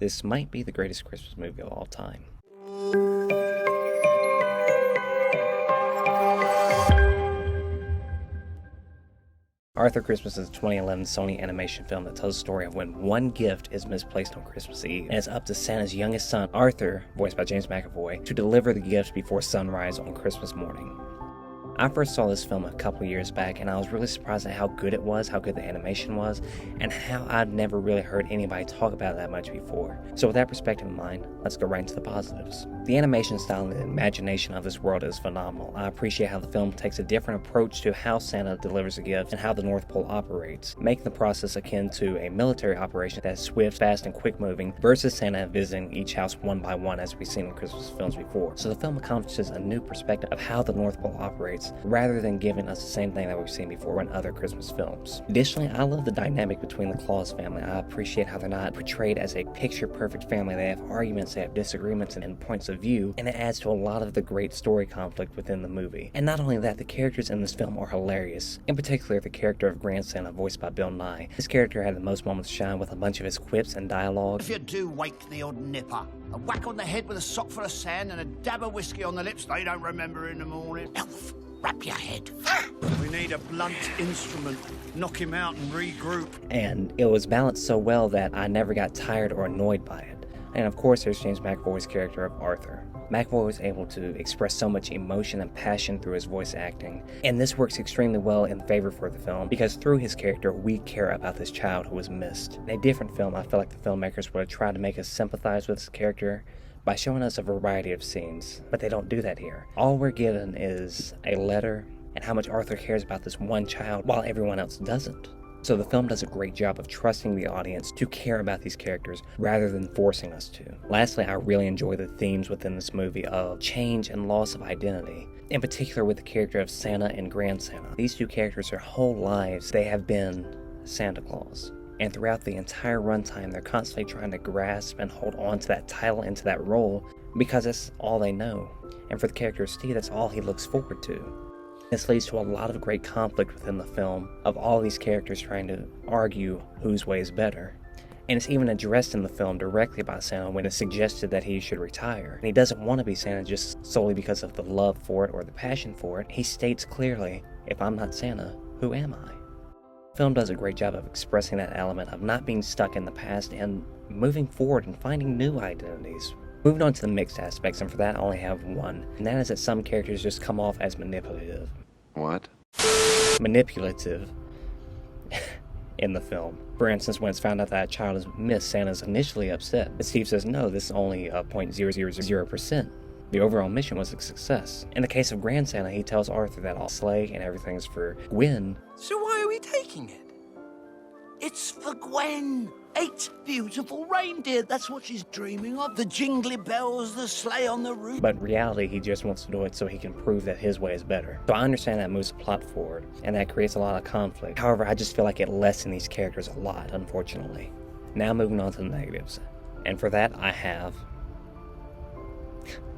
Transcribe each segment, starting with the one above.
This might be the greatest Christmas movie of all time. Arthur Christmas is a 2011 Sony animation film that tells the story of when one gift is misplaced on Christmas Eve, and it's up to Santa's youngest son, Arthur, voiced by James McAvoy, to deliver the gift before sunrise on Christmas morning. I first saw this film a couple years back, and I was really surprised at how good it was, how good the animation was, and how I'd never really heard anybody talk about it that much before. So with that perspective in mind, let's go right into the positives. The animation style and the imagination of this world is phenomenal. I appreciate how the film takes a different approach to how Santa delivers a gift and how the North Pole operates, making the process akin to a military operation that's swift, fast, and quick-moving versus Santa visiting each house one by one as we've seen in Christmas films before. So the film accomplishes a new perspective of how the North Pole operates, rather than giving us the same thing that we've seen before in other Christmas films. Additionally, I love the dynamic between the Claus family. I appreciate how they're not portrayed as a picture-perfect family. They have arguments, they have disagreements, and points of view, and it adds to a lot of the great story conflict within the movie. And not only that, the characters in this film are hilarious. In particular, the character of Grand Santa, voiced by Bill Nighy. His character had the most moments to shine with a bunch of his quips and dialogue. If you do wake the odd nipper, a whack on the head with a sock full of sand and a dab of whiskey on the lips they don't remember in the morning. Elf, wrap your head. We need a blunt instrument. Knock him out and regroup. And it was balanced so well that I never got tired or annoyed by it. And of course, there's James McAvoy's character of Arthur. McAvoy was able to express so much emotion and passion through his voice acting, and this works extremely well in favor for the film because through his character we care about this child who was missed. In a different film, I feel like the filmmakers would have tried to make us sympathize with his character by showing us a variety of scenes, but they don't do that here. All we're given is a letter and how much Arthur cares about this one child while everyone else doesn't. So the film does a great job of trusting the audience to care about these characters rather than forcing us to. Lastly, I really enjoy the themes within this movie of change and loss of identity, in particular with the character of Santa and Grand Santa. These two characters, their whole lives, they have been Santa Claus. And throughout the entire runtime, they're constantly trying to grasp and hold on to that title and to that role because that's all they know. And for the character of Steve, that's all he looks forward to. This leads to a lot of great conflict within the film of all these characters trying to argue whose way is better. And it's even addressed in the film directly by Santa when it's suggested that he should retire. And he doesn't want to be Santa just solely because of the love for it or the passion for it. He states clearly, if I'm not Santa, who am I? The film does a great job of expressing that element of not being stuck in the past and moving forward and finding new identities. Moving on to the mixed aspects, and for that I only have one, and that is that some characters just come off as manipulative. What? Manipulative in the film. For instance, when it's found out that a child is missed, Santa's initially upset, but Steve says no, this is only 0.0000%. The overall mission was a success. In the case of Grand Santa, he tells Arthur that all sleigh and everything's for Gwen. So why are we taking it? It's for Gwen. 8 beautiful reindeer. That's what she's dreaming of. The jingly bells, the sleigh on the roof. But in reality, he just wants to do it so he can prove that his way is better. So I understand that moves the plot forward, and that creates a lot of conflict. However, I just feel like it lessens these characters a lot, unfortunately. Now moving on to the negatives. And for that, I have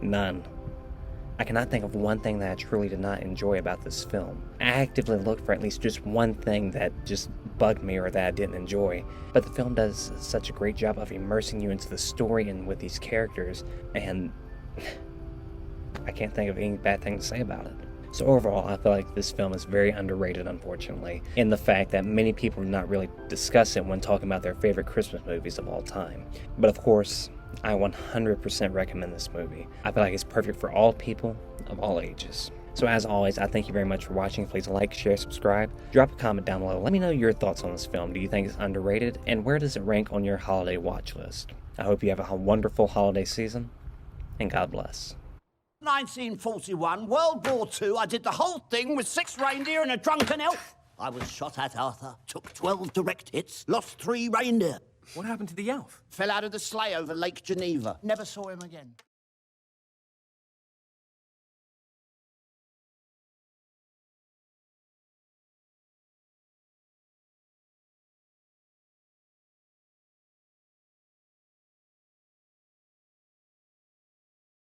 none. I cannot think of one thing that I truly did not enjoy about this film. I actively looked for at least just one thing that just bugged me or that I didn't enjoy, but the film does such a great job of immersing you into the story and with these characters, and I can't think of any bad thing to say about it. So overall, I feel like this film is very underrated, unfortunately, in the fact that many people do not really discuss it when talking about their favorite Christmas movies of all time. But of course, I 100% recommend this movie. I feel like it's perfect for all people of all ages. So as always, I thank you very much for watching. Please like, share, subscribe. Drop a comment down below. Let me know your thoughts on this film. Do you think it's underrated? And where does it rank on your holiday watch list? I hope you have a wonderful holiday season, and God bless. 1941, World War II, I did the whole thing with 6 reindeer and a drunken elf. I was shot at, Arthur. Took 12 direct hits, lost 3 reindeer. What happened to the elf? Fell out of the sleigh over Lake Geneva. Never saw him again.